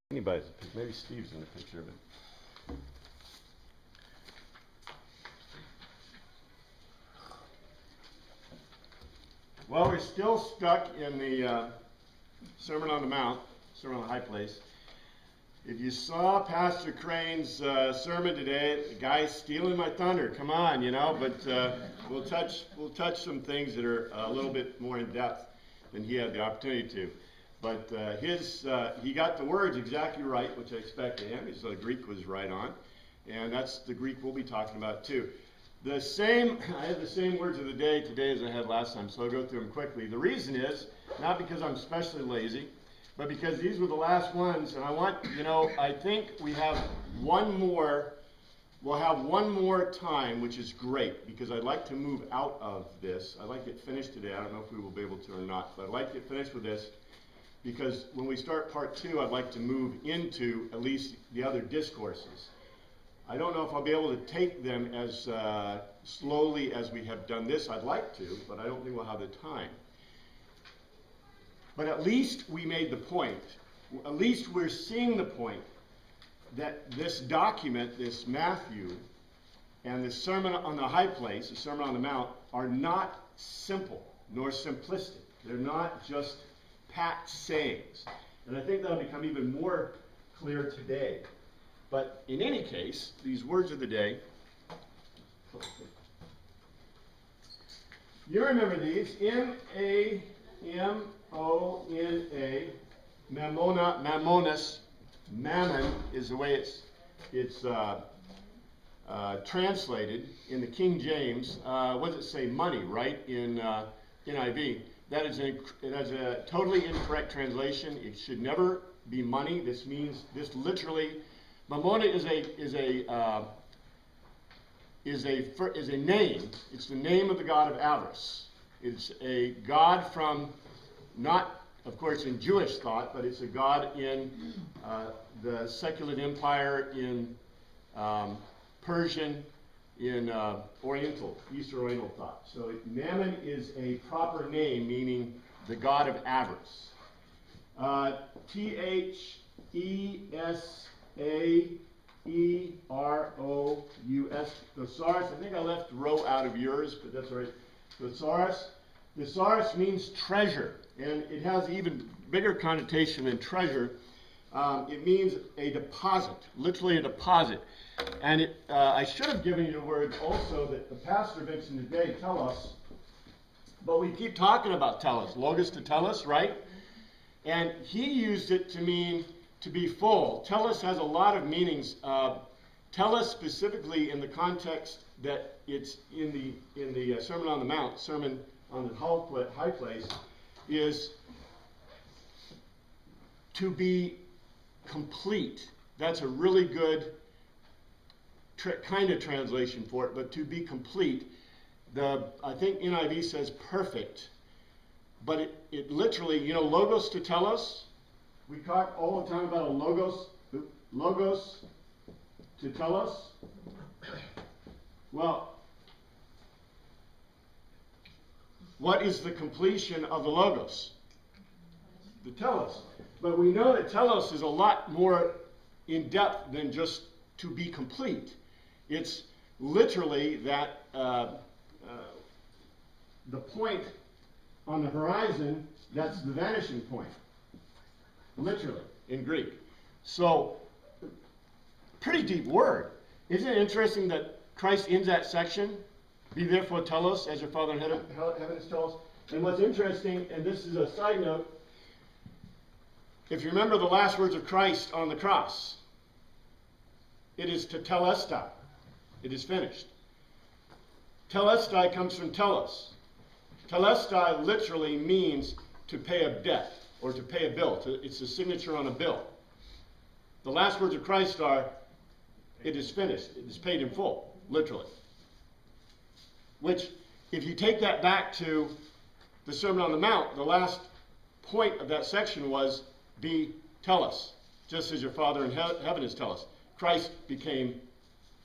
Anybody's, maybe Steve's in the picture of it. Well, we're still stuck in the Sermon on the Mount, Sermon on the High Place. If you saw Pastor Crane's sermon today, the guy's stealing my thunder. Come on, you know. But we'll touch some things that are a little bit more in depth than he had the opportunity to. But he got the words exactly right, which I expected him. So the Greek was right on, and that's the Greek we'll be talking about too. I have the same words of the day today as I had last time, so I'll go through them quickly. The reason is not because I'm especially lazy, but because these were the last ones, and I think we have one more. We'll have one more time, which is great, because I'd like to move out of this. I'd like it finished today. I don't know if we will be able to or not, but I'd like to get finished with this, because when we start part 2, I'd like to move into at least the other discourses. I don't know if I'll be able to take them as slowly as we have done this. I'd like to, but I don't think we'll have the time. But at least we made the point. At least we're seeing the point that this document, this Matthew, and the Sermon on the High Place, the Sermon on the Mount, are not simple nor simplistic. They're not just pat sayings. And I think that'll become even more clear today. But in any case, these words of the day, you remember these, M-A-M-O-N-A, mammonas, mammon is the way it's translated in the King James. What does it say? Money, right? In NIV. That is a totally incorrect translation. It should never be money. This literally, Mammona is a name. It's the name of the god of avarice. It's a god from, not, of course, in Jewish thought, but it's a god in the secular empire, in Persian, in East Oriental thought. So Mammon is a proper name, meaning the god of avarice. Thesaurus. Thesaurus. I think I left row out of yours, but that's all right. Thesaurus. Thesaurus means treasure, and it has even bigger connotation than treasure. It means a deposit, literally a deposit. And I should have given you the words also that the pastor mentioned today, telos. But we keep talking about telos, logos to telos, right? And he used it to mean to be full. Telos has a lot of meanings. Telos specifically in the context that it's in the Sermon on the Mount, Sermon on the High Place, is to be complete. That's a really good kind of translation for it, but to be complete. I think NIV says perfect, but it literally, logos to telos. We talk all the time about a logos to telos. Well, what is the completion of the logos? The telos. But we know that telos is a lot more in depth than just to be complete. It's literally that the point on the horizon, that's the vanishing point. Literally, in Greek. So, pretty deep word. Isn't it interesting that Christ ends that section? Be therefore telos, as your Father in heaven is telos. And what's interesting, and this is a side note, if you remember the last words of Christ on the cross, it is tetelestai. It is finished. Telestai comes from telos. Telestai literally means to pay a debt or to pay a bill. It's a signature on a bill. The last words of Christ are, it is finished. It is paid in full, literally. Which, if you take that back to the Sermon on the Mount, the last point of that section was, be telos, just as your Father in heaven is telos. Christ became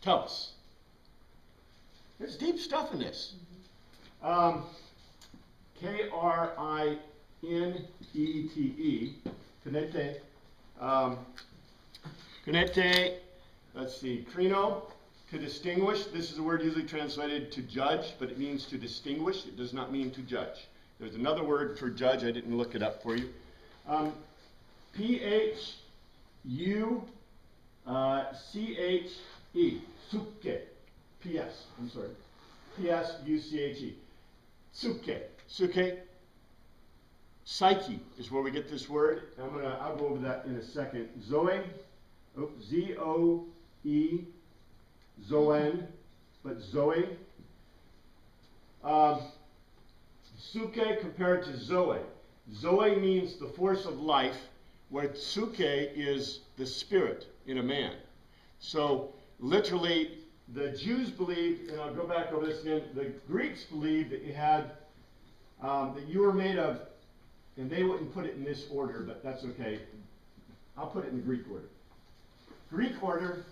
telos. There's deep stuff in this. K-R-I-N-E-T-E, Kenete. Kunete, let's see, krino, to distinguish. This is a word usually translated to judge, but it means to distinguish. It does not mean to judge. There's another word for judge. I didn't look it up for you. P-H-U-C-H-E, suke, P-S, I'm sorry, P-S-U-C-H-E, suke, suke. Psyche is where we get this word. I'll go over that in a second. Zoe, Z-O-E, Zoen, but Zoe. Suke compared to Zoe. Zoe means the force of life, where suke is the spirit in a man. So literally, the Jews believed, and I'll go back over this again, the Greeks believed that you had, that you were made of, and they wouldn't put it in this order, but that's okay. I'll put it in the Greek order. Greek order,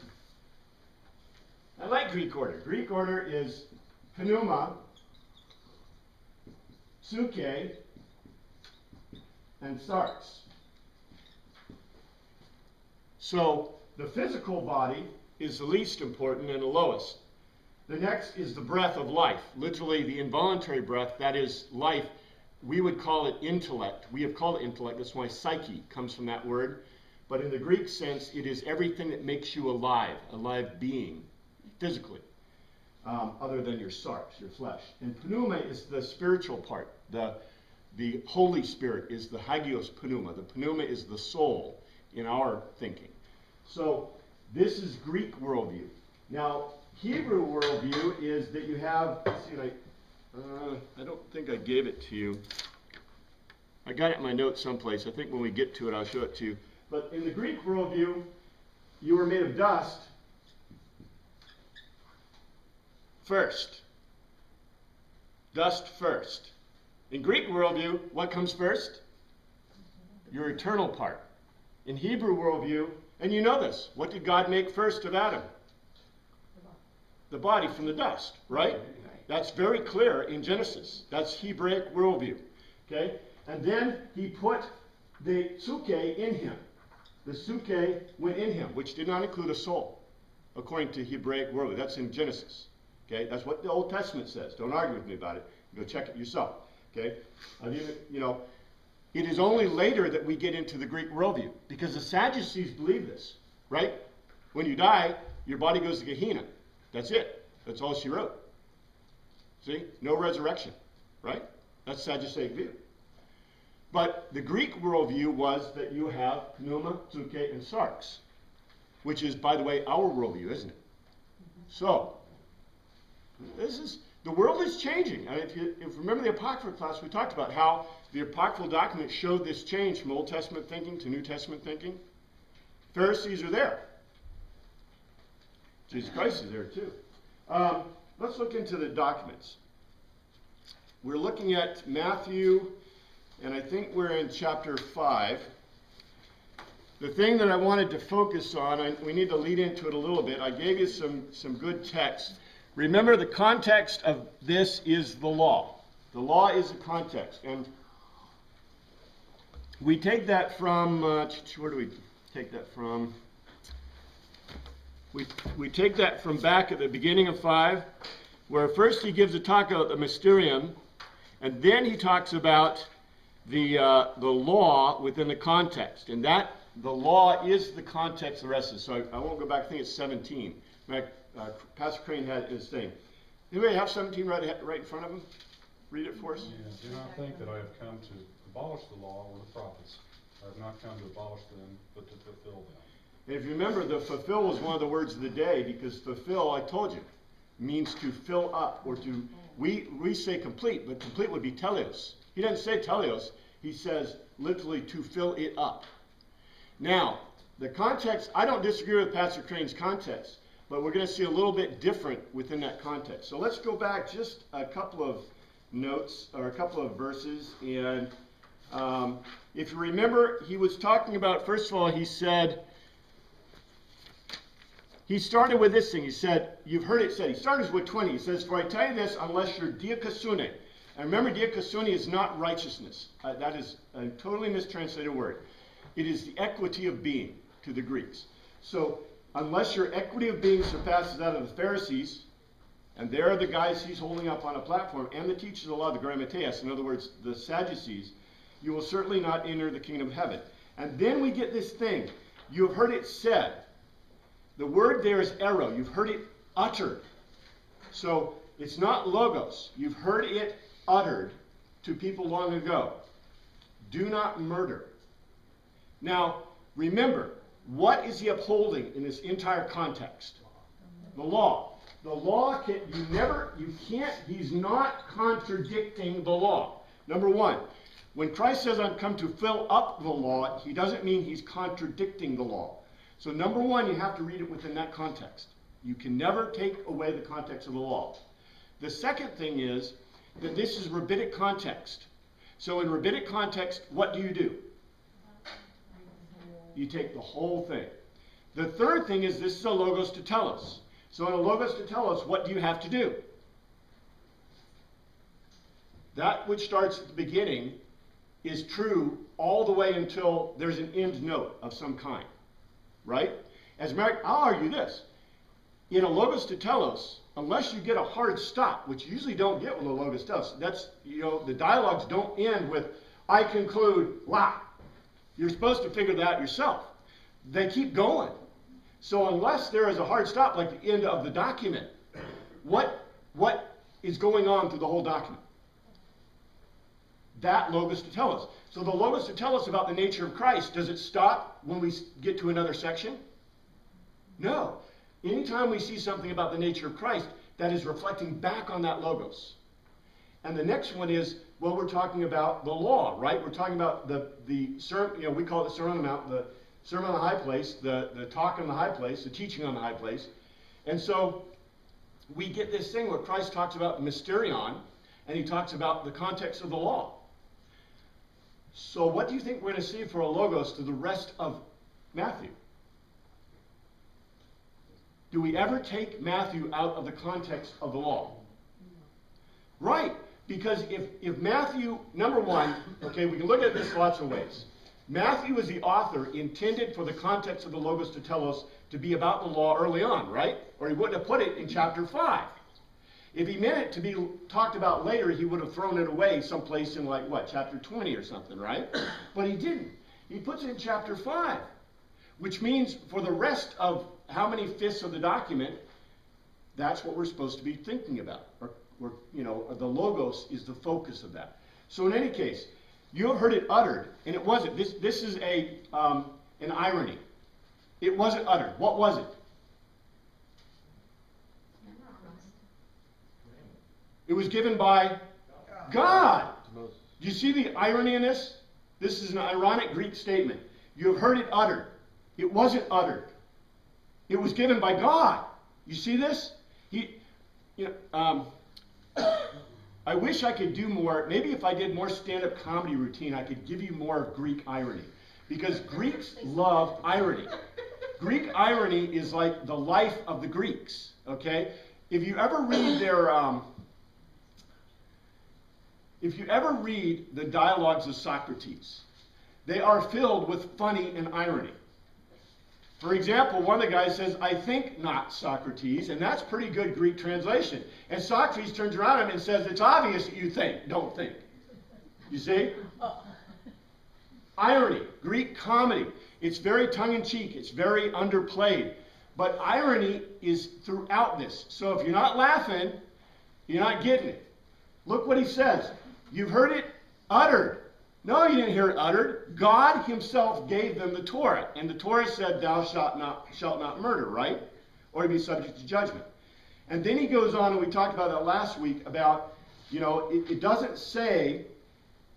I like Greek order. Greek order is pneuma, suke, and sarx. So the physical body is the least important and the lowest. The next is the breath of life, literally the involuntary breath, that is life. We would call it intellect. We have called it intellect. That's why psyche comes from that word. But in the Greek sense, it is everything that makes you alive, a live being, physically, other than your sarx, your flesh. And pneuma is the spiritual part. The Holy Spirit is the hagios pneuma. The pneuma is the soul in our thinking. So this is Greek worldview. Now, Hebrew worldview is that you have, let's see, I don't think I gave it to you. I got it in my notes someplace. I think when we get to it, I'll show it to you. But in the Greek worldview, you were made of dust first. Dust first. In Greek worldview, what comes first? Your eternal part. In Hebrew worldview, and you know this, what did God make first of Adam? The body from the dust, right? That's very clear in Genesis. That's Hebraic worldview. Okay? And then he put the suke in him. The suke went in him, which did not include a soul, according to Hebraic worldview. That's in Genesis. Okay? That's what the Old Testament says. Don't argue with me about it. Go check it yourself. Okay? It is only later that we get into the Greek worldview, because the Sadducees believe this, right? When you die, your body goes to Gehenna. That's it. That's all she wrote. See? No resurrection, right? That's Sadduceic view. But the Greek worldview was that you have pneuma, suke, and sarx, which is, by the way, our worldview, isn't it? So, the world is changing. If you remember the Apocrypha class, we talked about how the Apocryphal documents showed this change from Old Testament thinking to New Testament thinking. Pharisees are there. Jesus Christ is there too. Let's look into the documents. We're looking at Matthew, and I think we're in chapter 5. The thing that I wanted to focus on, we need to lead into it a little bit. I gave you some good text. Remember, the context of this is the law. The law is the context. And we take that from, where do we take that from? We take that from back at the beginning of 5, where first he gives a talk about the mysterium, and then he talks about the law within the context. And that, the law is the context of the rest of it. So I won't go back, I think it's 17. Pastor Crane had his thing. Anybody have 17 right in front of him? Read it for us. Yeah, do not think that I have come to abolish the law or the prophets. I have not come to abolish them, but to fulfill them. And if you remember, the fulfill was one of the words of the day, because fulfill, I told you, means to fill up, or to, we say complete, but complete would be teleos. He doesn't say teleos, he says literally to fill it up. Now, the context, I don't disagree with Pastor Crane's context, but we're going to see a little bit different within that context. So let's go back just a couple of notes, or a couple of verses, and if you remember, he was talking about, first of all, he said, he started with this thing. He said, you've heard it said, he started with 20. He says, for I tell you this, unless you're diakasune. And remember, diakasune is not righteousness. That is a totally mistranslated word. It is the equity of being to the Greeks. So unless your equity of being surpasses that of the Pharisees, and they're the guys he's holding up on a platform, and the teachers of the law, the Grammateus, in other words, the Sadducees, you will certainly not enter the kingdom of heaven. And then we get this thing. You have heard it said. The word there is ero. You've heard it uttered. So it's not logos. You've heard it uttered to people long ago. Do not murder. Now, remember, what is he upholding in this entire context? The law. The law he's not contradicting the law. Number one, when Christ says, I'm come to fill up the law, he doesn't mean he's contradicting the law. So number one, you have to read it within that context. You can never take away the context of the law. The second thing is that this is rabbinic context. So in rabbinic context, what do? You take the whole thing. The third thing is this is a logos to tell us. So in a logos to tell us, what do you have to do? That which starts at the beginning is true all the way until there's an end note of some kind. Right? As a matter, I'll argue this. In a logos to telos, unless you get a hard stop, which you usually don't get with a logos telos, that's, the dialogues don't end with, I conclude, wow. You're supposed to figure that out yourself. They keep going. So unless there is a hard stop, like the end of the document, what is going on through the whole document? That logos to tell us. So the logos to tell us about the nature of Christ, does it stop when we get to another section? No. Anytime we see something about the nature of Christ, that is reflecting back on that logos. And the next one is, well, we're talking about the law, right? We're talking about the sermon, we call it the Sermon on the Mount, the Sermon on the High Place, the talk on the high place, the teaching on the high place. And so we get this thing where Christ talks about the mysterion, and he talks about the context of the law. So what do you think we're going to see for a logos to the rest of Matthew? Do we ever take Matthew out of the context of the law? Right, because if Matthew, number one, okay, we can look at this lots of ways. Matthew is the author intended for the context of the logos to tell us to be about the law early on, right? Or he wouldn't have put it in chapter 5. If he meant it to be talked about later, he would have thrown it away someplace in chapter 20 or something, right? But he didn't. He puts it in chapter 5, which means for the rest of how many fifths of the document, that's what we're supposed to be thinking about. Or the logos is the focus of that. So in any case, you have heard it uttered, and it wasn't. This is an irony. It wasn't uttered. What was it? It was given by God. Do you see the irony in this? This is an ironic Greek statement. You have heard it uttered. It wasn't uttered. It was given by God. You see this? I wish I could do more. Maybe if I did more stand-up comedy routine, I could give you more of Greek irony. Because Greeks love irony. Greek irony is like the life of the Greeks. Okay? If you ever read the dialogues of Socrates, they are filled with funny and irony. For example, one of the guys says, I think not, Socrates, and that's pretty good Greek translation. And Socrates turns around him and says, it's obvious that you don't think. You see? Irony, Greek comedy. It's very tongue-in-cheek. It's very underplayed. But irony is throughout this. So if you're not laughing, you're not getting it. Look what he says. You've heard it uttered. No, you didn't hear it uttered. God himself gave them the Torah. And the Torah said, thou shalt not murder, right? Or to be subject to judgment. And then he goes on, and we talked about that last week, about, it doesn't say,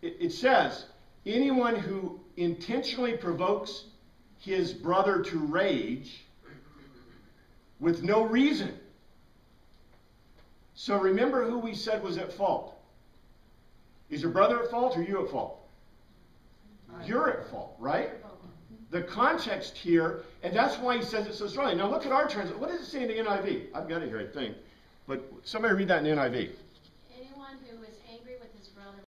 it says, anyone who intentionally provokes his brother to rage with no reason. So remember who we said was at fault. Is your brother at fault or you at fault? You're at fault, right? The context here, and that's why he says it so strongly. Now look at our translation. What does it say in the NIV? I've got it here, I think. But somebody read that in the NIV.